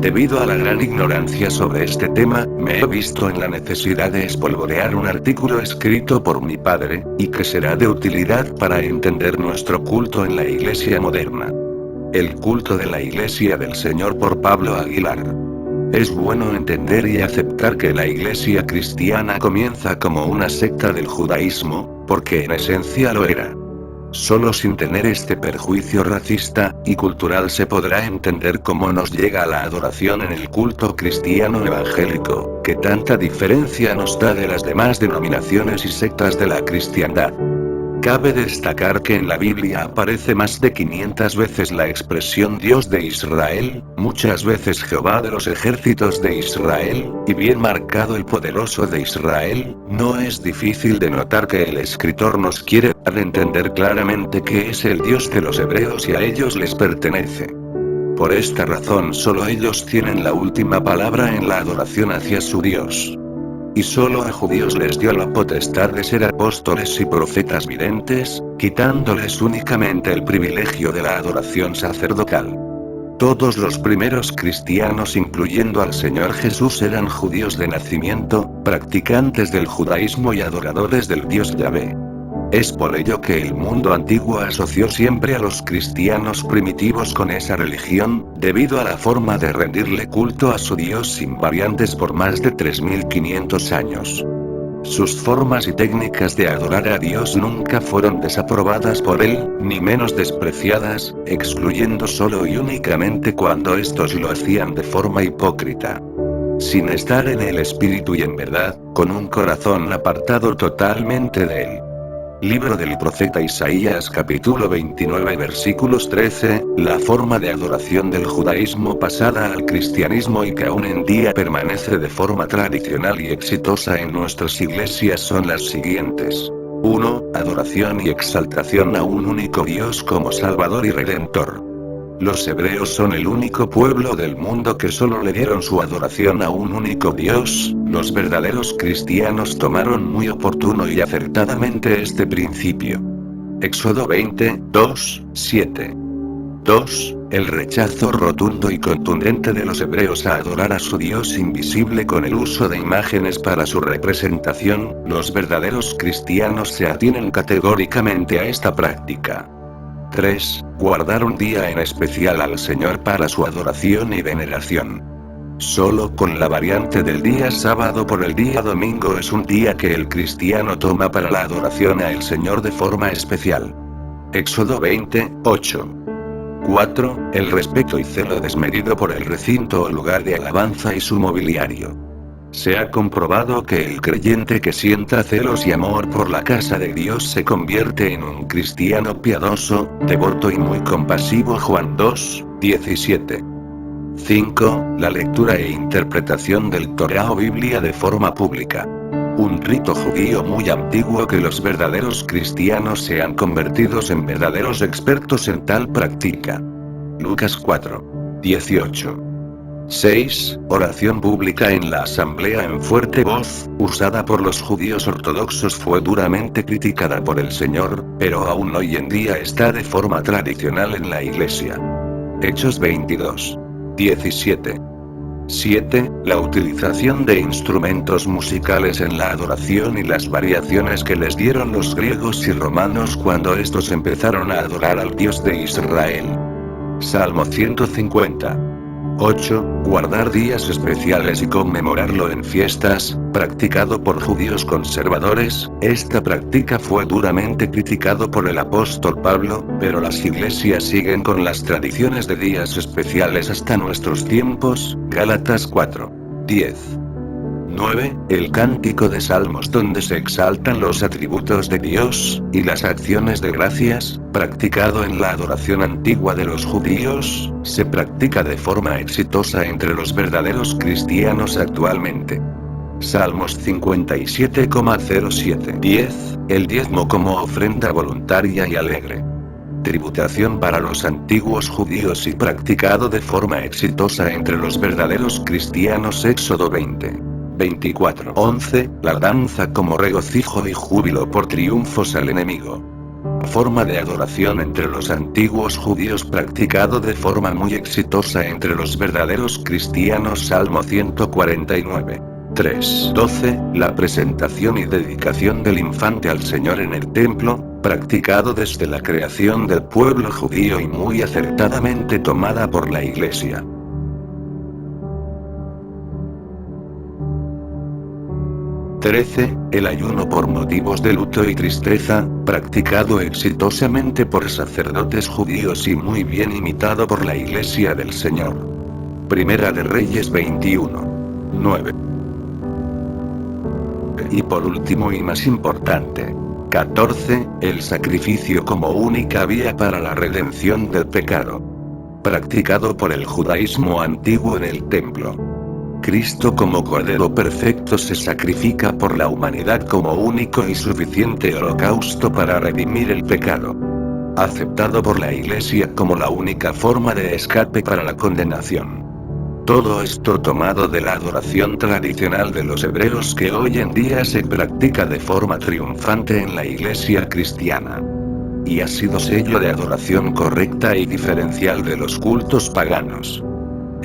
Debido a la gran ignorancia sobre este tema, me he visto en la necesidad de espolvorear un artículo escrito por mi padre, y que será de utilidad para entender nuestro culto en la Iglesia moderna. El culto de la Iglesia del Señor por Pablo Aguilar. Es bueno entender y aceptar que la Iglesia cristiana comienza como una secta del judaísmo, porque en esencia lo era. Solo sin tener este perjuicio racista y cultural se podrá entender cómo nos llega la adoración en el culto cristiano evangélico, que tanta diferencia nos da de las demás denominaciones y sectas de la cristiandad. Cabe destacar que en la Biblia aparece más de 500 veces la expresión Dios de Israel, muchas veces Jehová de los ejércitos de Israel, y bien marcado el poderoso de Israel. No es difícil de notar que el escritor nos quiere dar a entender claramente que es el Dios de los hebreos y a ellos les pertenece. Por esta razón solo ellos tienen la última palabra en la adoración hacia su Dios. Y solo a judíos les dio la potestad de ser apóstoles y profetas videntes, quitándoles únicamente el privilegio de la adoración sacerdotal. Todos los primeros cristianos, incluyendo al Señor Jesús, eran judíos de nacimiento, practicantes del judaísmo y adoradores del Dios Yahvé. Es por ello que el mundo antiguo asoció siempre a los cristianos primitivos con esa religión, debido a la forma de rendirle culto a su Dios sin variantes por más de 3500 años. Sus formas y técnicas de adorar a Dios nunca fueron desaprobadas por él, ni menos despreciadas, excluyendo solo y únicamente cuando estos lo hacían de forma hipócrita. Sin estar en el espíritu y en verdad, con un corazón apartado totalmente de él. Libro del profeta Isaías capítulo 29 versículos 13, la forma de adoración del judaísmo pasada al cristianismo y que aún en día permanece de forma tradicional y exitosa en nuestras iglesias son las siguientes. 1. Adoración y exaltación a un único Dios como Salvador y Redentor. Los hebreos son el único pueblo del mundo que solo le dieron su adoración a un único Dios. Los verdaderos cristianos tomaron muy oportuno y acertadamente este principio. Éxodo 20, 2, 7. 2. El rechazo rotundo y contundente de los hebreos a adorar a su Dios invisible con el uso de imágenes para su representación. Los verdaderos cristianos se atienen categóricamente a esta práctica. 3. Guardar un día en especial al Señor para su adoración y veneración. Solo con la variante del día sábado por el día domingo es un día que el cristiano toma para la adoración a el Señor de forma especial. Éxodo 20, 8. 4. El respeto y celo desmedido por el recinto o lugar de alabanza y su mobiliario. Se ha comprobado que el creyente que sienta celos y amor por la casa de Dios se convierte en un cristiano piadoso, devoto y muy compasivo. Juan 2, 17. 5. La lectura e interpretación del Torá o Biblia de forma pública. Un rito judío muy antiguo que los verdaderos cristianos se han convertido en verdaderos expertos en tal práctica. Lucas 4, 18. 6. Oración pública en la asamblea en fuerte voz, usada por los judíos ortodoxos, fue duramente criticada por el Señor, pero aún hoy en día está de forma tradicional en la iglesia. Hechos 22, 17. 7. La utilización de instrumentos musicales en la adoración y las variaciones que les dieron los griegos y romanos cuando estos empezaron a adorar al Dios de Israel. Salmo 150. 8. Guardar días especiales y conmemorarlo en fiestas, practicado por judíos conservadores. Esta práctica fue duramente criticado por el apóstol Pablo, pero las iglesias siguen con las tradiciones de días especiales hasta nuestros tiempos. Gálatas 4, 10. 9. El cántico de salmos, donde se exaltan los atributos de Dios, y las acciones de gracias, practicado en la adoración antigua de los judíos, se practica de forma exitosa entre los verdaderos cristianos actualmente. Salmos 57,07. 10. El diezmo como ofrenda voluntaria y alegre. Tributación para los antiguos judíos y practicado de forma exitosa entre los verdaderos cristianos. Éxodo 20. 24. 11. La danza como regocijo y júbilo por triunfos al enemigo. forma de adoración entre los antiguos judíos practicado de forma muy exitosa entre los verdaderos cristianos. Salmo 149. 3:12, la presentación y dedicación del infante al Señor en el templo, practicado desde la creación del pueblo judío y muy acertadamente tomada por la Iglesia. 13. El ayuno por motivos de luto y tristeza, practicado exitosamente por sacerdotes judíos y muy bien imitado por la Iglesia del Señor. Primera de Reyes 21:9. Y por último y más importante, 14. El sacrificio como única vía para la redención del pecado. Practicado por el judaísmo antiguo en el templo. Cristo como Cordero perfecto se sacrifica por la humanidad como único y suficiente holocausto para redimir el pecado. Aceptado por la Iglesia como la única forma de escape para la condenación. Todo esto tomado de la adoración tradicional de los hebreos que hoy en día se practica de forma triunfante en la Iglesia cristiana. Y ha sido sello de adoración correcta y diferencial de los cultos paganos.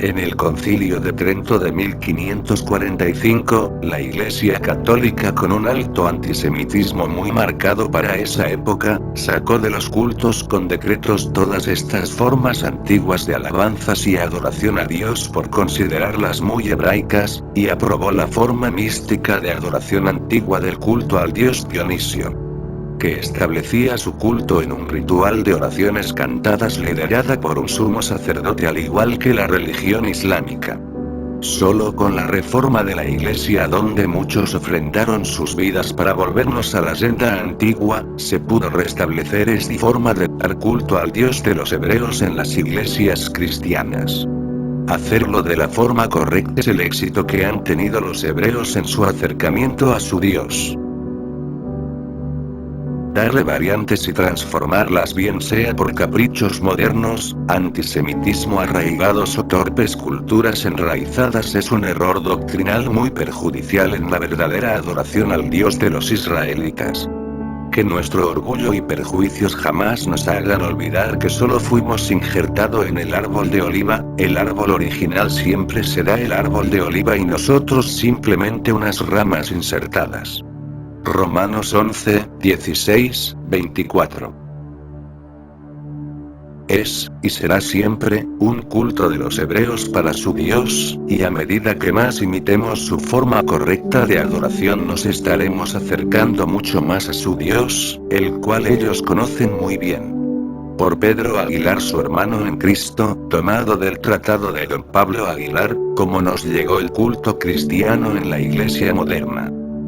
En el Concilio de Trento de 1545, la Iglesia Católica, con un alto antisemitismo muy marcado para esa época, sacó de los cultos con decretos todas estas formas antiguas de alabanzas y adoración a Dios por considerarlas muy hebraicas, y aprobó la forma mística de adoración antigua del culto al dios Dionisio, que establecía su culto en un ritual de oraciones cantadas liderada por un sumo sacerdote, al igual que la religión islámica. Solo con la reforma de la Iglesia, donde muchos ofrendaron sus vidas para volvernos a la senda antigua, se pudo restablecer esta forma de dar culto al Dios de los hebreos en las iglesias cristianas. Hacerlo de la forma correcta es el éxito que han tenido los hebreos en su acercamiento a su Dios. Darle variantes y transformarlas, bien sea por caprichos modernos, antisemitismo arraigados o torpes culturas enraizadas, es un error doctrinal muy perjudicial en la verdadera adoración al Dios de los israelitas. Que nuestro orgullo y perjuicios jamás nos hagan olvidar que solo fuimos injertados en el árbol de oliva. El árbol original siempre será el árbol de oliva y nosotros simplemente unas ramas insertadas. Romanos 11, 16, 24. Es, y será siempre, un culto de los hebreos para su Dios, y a medida que más imitemos su forma correcta de adoración nos estaremos acercando mucho más a su Dios, el cual ellos conocen muy bien. Por Pedro Aguilar, su hermano en Cristo, tomado del tratado de don Pablo Aguilar, Cómo nos llegó el culto cristiano en la Iglesia moderna.